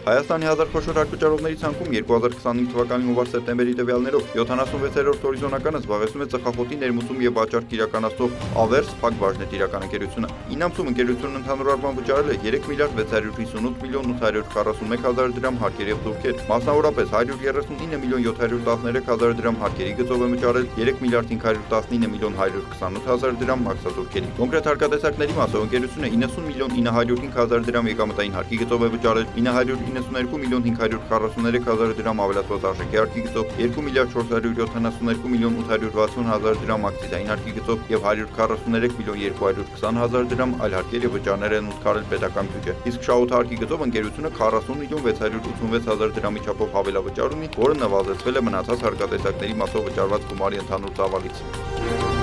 Հայաստանի հազար խոշոր հարկվճարողների ցանկում 2025 թվականի հունվար սեպտեմբերի տվյալներով 76-րդ հորիզոնականը զբաղեցնում է ծխախոտի ներմուծում եւ վաճառք իրականացնող Ավերս Փակ Բաժնետ իրականընկերությունը։ Ինամսում ընկերությունն ընդհանուր առմամբ վճարել է 3 միլիարդ 658 միլիոն 841 հազար դրամ հարկեր եւ տուրքեր։ Մասնավորապես 139 միլիոն 713 հազար դրամ հարկերի գծով է վճարել 3 միլիարդ 519 միլիոն 128 հազար դրամ մաքսատուրքերի։ Կոնկրետ հարկատեսակների մասով ընկերությունը 90 միլիոն 905 հազար դրամ եկամտային հարկի գծով է վճարել 992 միլիոն 543 հազար դրամ ավելացված արժեքի հարկի գծով 2 միլիարդ 472 միլիոն 860 հազար դրամ ակցիզային հարկի գծով եւ 143 միլիոն 220 հազար դրամ այլ հարկեր եւ վճարներ են ուտքարել պետական բյուջե։ Իսկ շահութարկի գծով ընկերությունը 40 միլիոն 686 հազար դրամի չափով հավելավճար ունի, որը նվազեցվել է մնացած հարկատեսակների մասով վճարված գումարի ընդհանուր ծավալից։